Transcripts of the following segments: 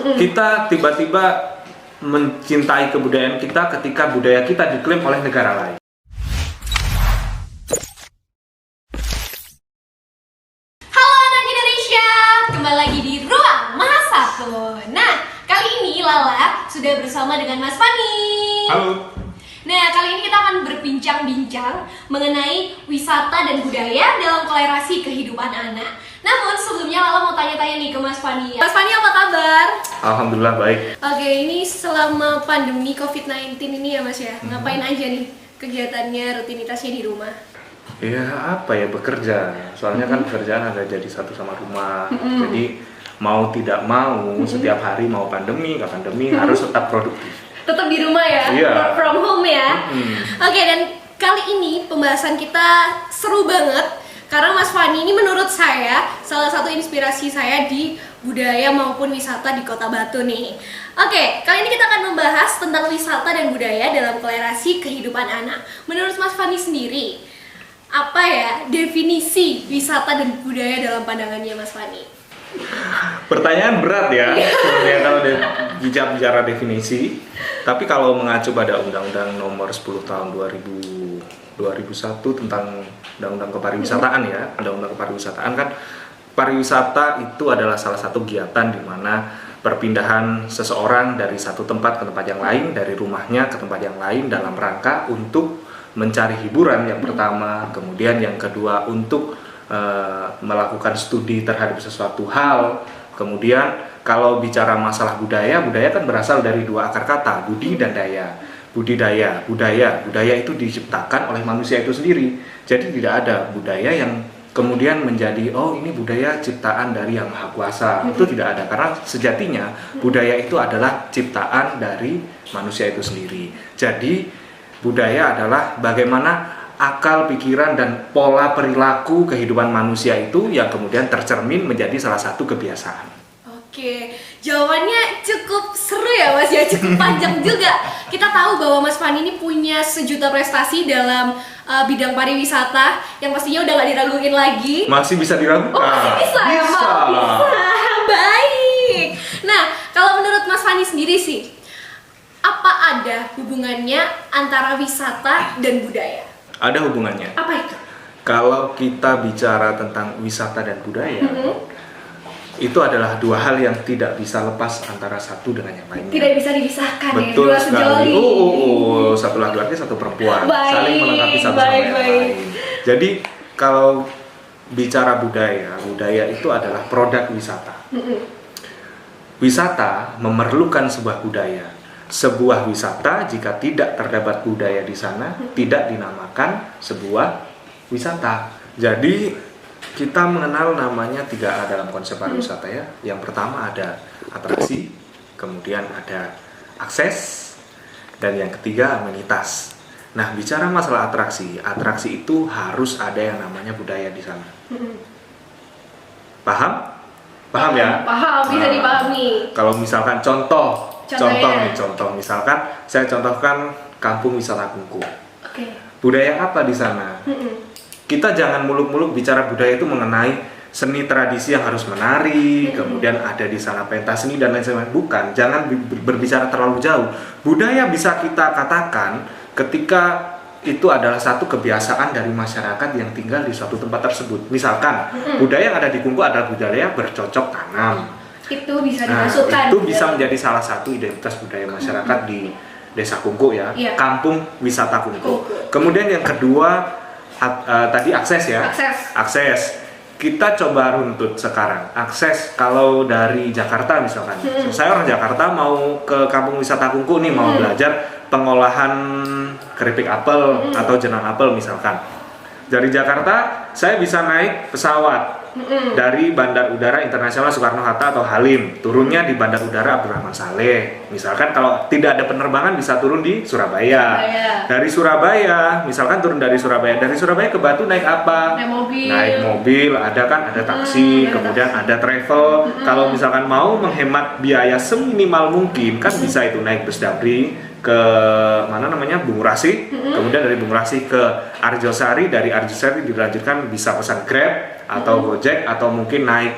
Kita tiba-tiba mencintai kebudayaan kita ketika budaya kita diklaim oleh negara lain. Halo anak Indonesia, kembali lagi di Ruang Mahasatu. Nah, kali ini Lala sudah bersama dengan Mas Fani. Halo. Nah, kali ini kita akan berbincang-bincang mengenai wisata dan budaya dalam kolerasi kehidupan anak. Namun sebelumnya Lala mau tanya-tanya nih ke Mas Fani. Mas Fani, apa kabar? Alhamdulillah baik. Oke, ini selama pandemi COVID-19 ini ya Mas ya, ngapain aja nih kegiatannya, rutinitasnya di rumah? Ya apa ya, bekerja. Soalnya kan pekerjaan ada jadi satu sama rumah. Jadi mau tidak mau setiap hari mau pandemi nggak pandemi harus tetap produktif. Tetap di rumah ya, Iya. work from home ya. Oke, dan kali ini pembahasan kita seru banget karena Mas Fani ini menurut saya salah satu inspirasi saya di budaya maupun wisata di Kota Batu nih. Oke, kali ini kita akan membahas tentang wisata dan budaya dalam kolerasi kehidupan anak. Menurut Mas Fani sendiri, apa ya definisi wisata dan budaya dalam pandangannya Mas Fani? Pertanyaan berat ya, sebenarnya kalau bicara definisi. Tapi kalau mengacu pada Undang-Undang Nomor 10 Tahun 2001 tentang Undang-Undang Kepariwisataan ya, Undang-Undang Kepariwisataan kan, pariwisata itu adalah salah satu kegiatan di mana perpindahan seseorang dari satu tempat ke tempat yang lain, dari rumahnya ke tempat yang lain dalam rangka untuk mencari hiburan yang pertama, kemudian yang kedua untuk melakukan studi terhadap sesuatu hal. Kemudian kalau bicara masalah budaya kan berasal dari dua akar kata, budi dan daya. Budaya itu diciptakan oleh manusia itu sendiri. Jadi tidak ada budaya yang kemudian menjadi oh ini budaya ciptaan dari Yang Maha Kuasa. Itu tidak ada, karena sejatinya budaya itu adalah ciptaan dari manusia itu sendiri. Jadi budaya adalah bagaimana akal, pikiran, dan pola perilaku kehidupan manusia itu yang kemudian tercermin menjadi salah satu kebiasaan. Oke, jawabannya cukup seru ya Mas ya, cukup panjang juga. Kita tahu bahwa Mas Fani ini punya sejuta prestasi dalam bidang pariwisata yang pastinya udah gak diraguin lagi. Masih bisa diragukan? Oh, masih bisa ya Pak? Bisa, baik. Nah, kalau menurut Mas Fani sendiri sih, apa ada hubungannya antara wisata dan budaya? Ada hubungannya. Apa itu? Kalau kita bicara tentang wisata dan budaya, itu adalah dua hal yang tidak bisa lepas antara satu dengan yang lainnya. Tidak bisa dipisahkan. Betul ya, dua sekali. sejoli. Satu laki-laki, satu perempuan, Baik, saling melengkapi satu sama yang lain. Jadi kalau bicara budaya itu adalah produk wisata. Wisata memerlukan sebuah budaya. Sebuah wisata jika tidak terdapat budaya di sana tidak dinamakan sebuah wisata. Jadi kita mengenal namanya 3A dalam konsep pariwisata ya. Yang pertama ada atraksi, kemudian ada akses, dan yang ketiga amenitas. Nah, bicara masalah atraksi itu harus ada yang namanya budaya di sana. Paham? Paham ya? Paham, bisa dipahami. Kalau misalkan contoh Contohnya? misalkan saya contohkan kampung wisata Kungku. Oke. Budaya apa di sana? Kita jangan muluk-muluk bicara budaya itu mengenai seni tradisi yang harus menari, kemudian ada di sana pentas seni dan lain sebagainya. Bukan, jangan berbicara terlalu jauh. Budaya bisa kita katakan ketika itu adalah satu kebiasaan dari masyarakat yang tinggal di suatu tempat tersebut. Misalkan budaya yang ada di Kungku adalah budaya bercocok tanam. Itu bisa dimasukkan. Itu bisa menjadi salah satu identitas budaya masyarakat di Desa Kungku ya, Iya. Kampung Wisata Kungku. Kemudian yang kedua tadi akses ya. Akses. Kita coba runtut sekarang. Akses kalau dari Jakarta misalkan. Saya orang Jakarta mau ke Kampung Wisata Kungku nih, mau belajar pengolahan keripik apel atau jenang apel misalkan. Dari Jakarta saya bisa naik pesawat dari Bandar Udara Internasional Soekarno-Hatta atau Halim, turunnya di Bandar Udara Abdurrahman Saleh. Misalkan kalau tidak ada penerbangan bisa turun di Surabaya. Dari Surabaya, misalkan turun dari Surabaya ke Batu naik apa? Naik mobil, ada kan, ada taksi, kemudian ada travel. Kalau misalkan mau menghemat biaya seminimal mungkin kan bisa itu naik bus Damri ke mana namanya Bungurasi, kemudian dari Bungurasi ke Arjosari, dari Arjosari dilanjutkan bisa pesan Grab atau Gojek atau mungkin naik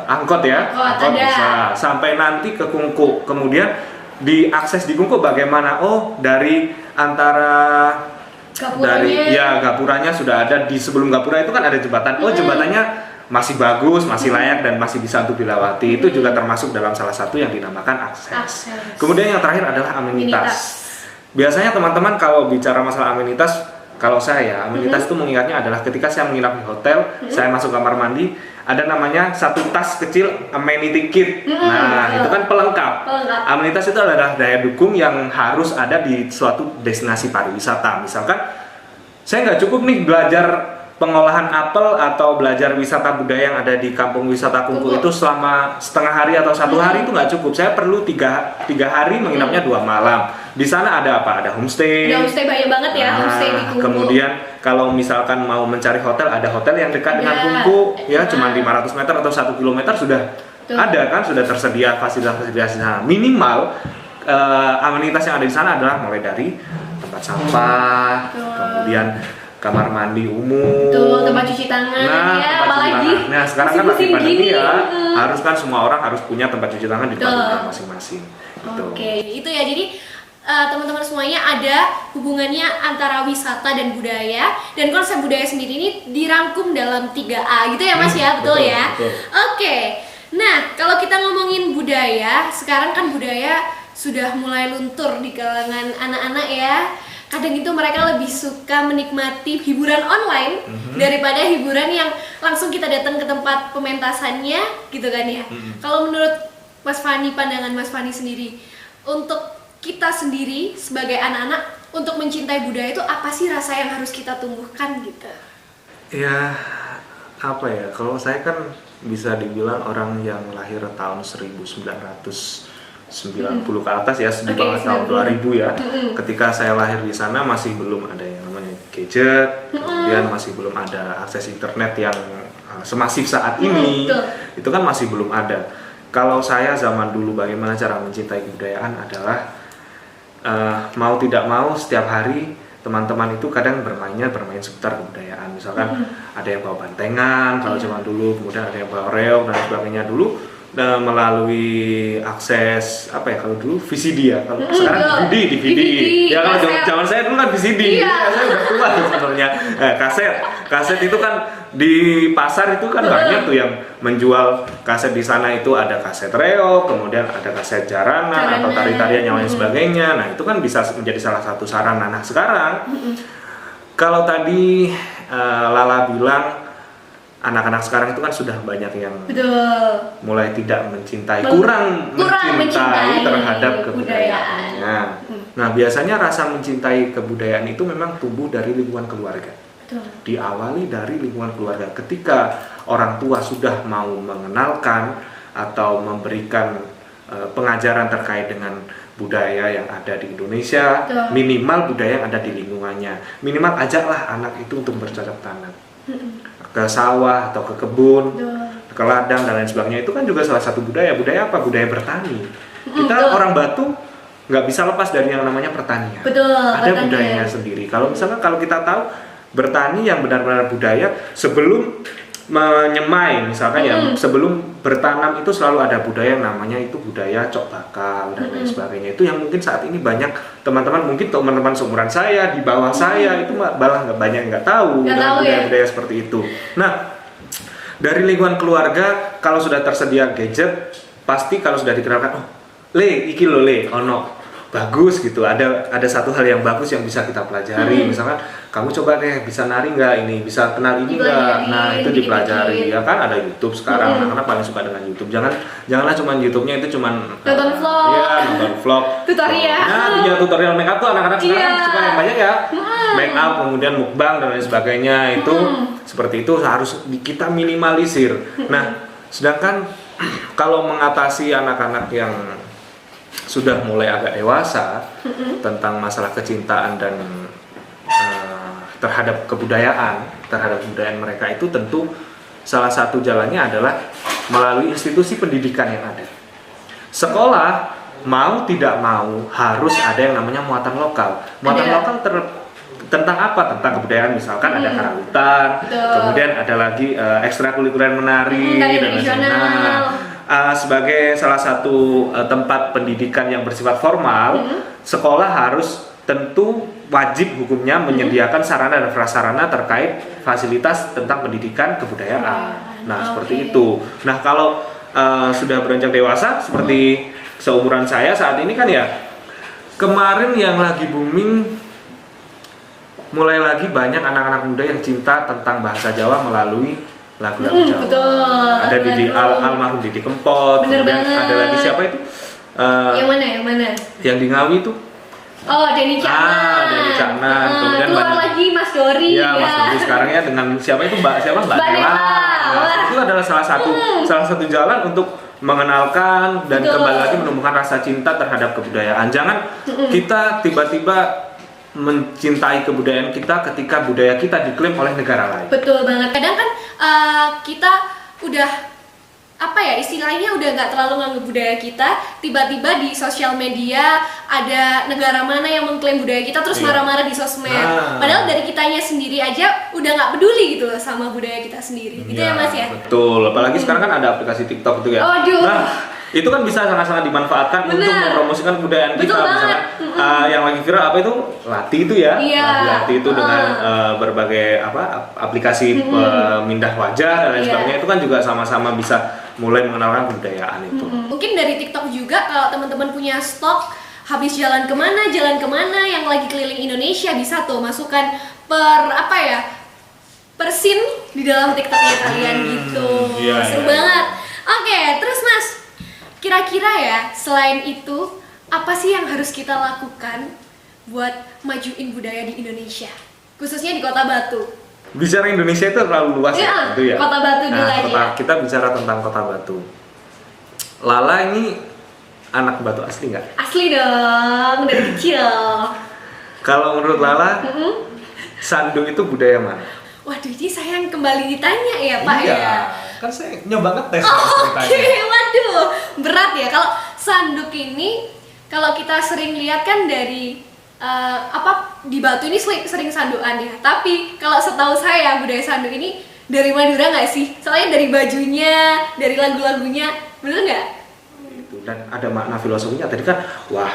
angkot ya, Angkot ada. bisa sampai nanti ke Kungku. Kemudian diakses di Kungku bagaimana? Oh, dari antara Gapuranya. gapuranya sudah ada. Di sebelum gapura itu kan ada jembatan. Oh, jembatannya masih bagus, masih layak dan masih bisa untuk dilewati. Itu juga termasuk dalam salah satu yang dinamakan akses. Kemudian yang terakhir adalah amenitas. Biasanya teman-teman kalau bicara masalah amenitas, kalau saya amenitas itu mengingatnya adalah ketika saya menginap di hotel, saya masuk kamar mandi, ada namanya satu tas kecil amenity kit. Nah, itu kan pelengkap. Amenitas itu adalah daya dukung yang harus ada di suatu destinasi pariwisata. Misalkan saya nggak cukup nih belajar pengolahan apel atau belajar wisata budaya yang ada di kampung wisata Kungku itu selama setengah hari atau satu hari itu nggak cukup. Saya perlu tiga hari menginapnya 2 malam. Di sana ada apa? Ada homestay. Ada homestay banyak banget ya, homestay di Kungku. Kemudian kalau misalkan mau mencari hotel, ada hotel yang dekat dengan Kungku, ya cuma 500 meter atau 1 kilometer sudah ada kan, sudah tersedia fasilitas-fasilitas di sana. Minimal amenitas yang ada di sana adalah mulai dari tempat sampah, kemudian kamar mandi umum, tempat cuci tangan, ya, apalagi. Nah, sekarang kan lagi pandemi ya, harus kan semua orang harus punya tempat cuci tangan di tempatnya masing-masing. Oke, itu ya. Jadi teman-teman semuanya ada hubungannya antara wisata dan budaya, dan konsep budaya sendiri ini dirangkum dalam 3A gitu ya Mas ya, betul ya? Betul. Oke, nah kalau kita ngomongin budaya, sekarang kan budaya sudah mulai luntur di kalangan anak-anak ya. Kadang itu mereka lebih suka menikmati hiburan online daripada hiburan yang langsung kita datang ke tempat pementasannya gitu kan ya. Kalau menurut Mas Fani, pandangan Mas Fani sendiri, untuk kita sendiri sebagai anak-anak untuk mencintai budaya itu apa sih rasa yang harus kita tumbuhkan gitu? Ya, apa ya, kalau saya kan bisa dibilang orang yang lahir tahun 1990 ke atas ya, di bawah tahun 2000 ya. Ketika saya lahir di sana masih belum ada yang namanya gadget, kemudian masih belum ada akses internet yang semasif saat ini. Itu kan masih belum ada. Kalau saya zaman dulu bagaimana cara mencintai kebudayaan adalah mau tidak mau setiap hari teman-teman itu kadang bermain seputar kebudayaan. Misalkan ada yang bawa bantengan kalau zaman dulu, kemudian ada yang bawa reog dan sebagainya dulu. Melalui akses apa ya, kalau dulu VCD ya, kalau sekarang DVD. Ya kalau zaman saya dulu kan VCD, ya, saya udah tua sebenarnya. Kaset itu kan di pasar itu kan banyak tuh yang menjual kaset. Di sana itu ada kaset reog, kemudian ada kaset jaranan atau tari-tarian yang lain sebagainya. Nah itu kan bisa menjadi salah satu sarana. Nah sekarang kalau tadi Lala bilang anak-anak sekarang itu kan sudah banyak yang mulai tidak mencintai, kurang mencintai terhadap kebudayaannya. Nah, biasanya rasa mencintai kebudayaan itu memang tumbuh dari lingkungan keluarga. Diawali dari lingkungan keluarga. Ketika orang tua sudah mau mengenalkan atau memberikan pengajaran terkait dengan budaya yang ada di Indonesia, minimal budaya yang ada di lingkungannya. Minimal ajaklah anak itu untuk bercocok tanam. Ke sawah atau ke kebun, ke ladang dan lain sebagainya. Itu kan juga salah satu budaya. Budaya apa? Budaya bertani. Kita orang Batu nggak bisa lepas dari yang namanya pertanian. Ada budayanya sendiri. Kalau misalnya kalau kita tahu bertani yang benar-benar budaya, sebelum menyemai misalkan ya, sebelum bertanam itu selalu ada budaya yang namanya itu budaya cok bakal dan lain sebagainya. Itu yang mungkin saat ini banyak teman-teman, mungkin teman-teman seumuran saya, di bawah saya itu malah nggak tahu budaya-budaya seperti itu. Nah, dari lingkungan keluarga kalau sudah tersedia gadget, pasti kalau sudah dikenalkan, oh le iki lo le ono bagus gitu, ada satu hal yang bagus yang bisa kita pelajari. Misalkan kamu coba deh bisa nari nggak ini, bisa kenal ini nggak, nah itu dipelajari. Ya kan ada YouTube sekarang, anak-anak paling suka dengan YouTube. Janganlah cuman YouTube-nya itu cuman nonton vlog, nonton vlog, tutorial. Nah, ya tutorial make up tuh anak-anak sekarang suka yang banyak ya, make up, kemudian mukbang dan lain sebagainya. Itu seperti itu harus kita minimalisir. Nah, sedangkan kalau mengatasi anak-anak yang sudah mulai agak dewasa tentang masalah kecintaan dan terhadap kebudayaan mereka, itu tentu salah satu jalannya adalah melalui institusi pendidikan yang ada. Sekolah mau tidak mau harus ada yang namanya muatan lokal. Muatan lokal tentang apa? Tentang kebudayaan, misalkan ada karawitan, Betul. kemudian ada lagi ekstrakurikuler menari Tari dan tradisional. sebagai salah satu tempat pendidikan yang bersifat formal, sekolah harus tentu wajib hukumnya menyediakan sarana dan prasarana terkait fasilitas tentang pendidikan kebudayaan. Nah, seperti itu. Nah, kalau sudah beranjak dewasa seperti seumuran saya saat ini kan ya, kemarin yang lagi booming, mulai lagi banyak anak-anak muda yang cinta tentang bahasa Jawa melalui lagu-lagu Jawa. Betul. Ada almarhum Didi Kempot, Bener kemudian banget. ada lagi siapa itu? Yang mana? Yang mana? Yang di Ngawi itu? Oh, Denny Caknan. Denny Caknan. Kemudian keluar banyak- lagi Mas Dori. Iya, Mas Dodi sekarang ya dengan siapa itu Mbak Mbak Nela. Nela. Nah, itu adalah salah satu jalan untuk mengenalkan dan Betul. kembali lagi menumbuhkan rasa cinta terhadap kebudayaan. Jangan kita tiba-tiba mencintai kebudayaan kita ketika budaya kita diklaim oleh negara lain. Betul banget. Kadang kan kita udah apa ya istilahnya udah nggak terlalu nganggap budaya kita, tiba-tiba di sosial media ada negara mana yang mengklaim budaya kita terus Iya. marah-marah di sosmed. Nah. Padahal dari kitanya sendiri aja udah nggak peduli gitu loh sama budaya kita sendiri. Gitu ya Mas ya? Betul, apalagi sekarang kan ada aplikasi TikTok itu ya. Aduh. Nah, itu kan bisa sangat-sangat dimanfaatkan Bener. untuk mempromosikan kebudayaan kita. Betul Misalkan yang lagi viral apa itu? Lati itu ya. Iya. Lati itu dengan berbagai aplikasi pemindah wajah dan lain Iya. sebagainya, itu kan juga sama-sama bisa mulai mengenalkan kebudayaan itu. Mungkin dari TikTok juga kalau teman-teman punya stok habis jalan kemana yang lagi keliling Indonesia bisa tuh masukkan per scene di dalam TikToknya kalian gitu. Iya, Seru iya. banget. Oke, terus Mas, kira-kira ya selain itu apa sih yang harus kita lakukan buat majuin budaya di Indonesia, khususnya di Kota Batu? Bicara Indonesia itu terlalu luas Iya, gitu ya. Kota Batu dulu aja. Kita bicara tentang Kota Batu. Lala ini anak Batu asli nggak? Asli dong, dari kecil. Kalau menurut Lala, sandu itu budaya mana? Waduh, ini saya yang kembali ditanya ya Pak Iya, ya. kan saya nyoba ngetes Oke, waduh, berat ya. Kalau sanduk ini, kalau kita sering lihat kan dari di Batu ini sering sandukan ya. Tapi kalau setahu saya budaya sanduk ini dari Madura nggak sih? Soalnya dari bajunya, dari lagu-lagunya, bener nggak? Itu dan ada makna filosofinya tadi kan wah.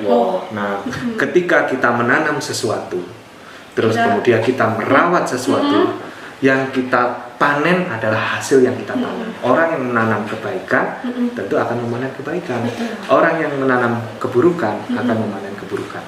Oh. Nah, ketika kita menanam sesuatu, terus Iya. kemudian kita merawat sesuatu, yang kita panen adalah hasil yang kita tanam. Orang yang menanam kebaikan tentu akan memanen kebaikan. Orang yang menanam keburukan akan memanen keburukan.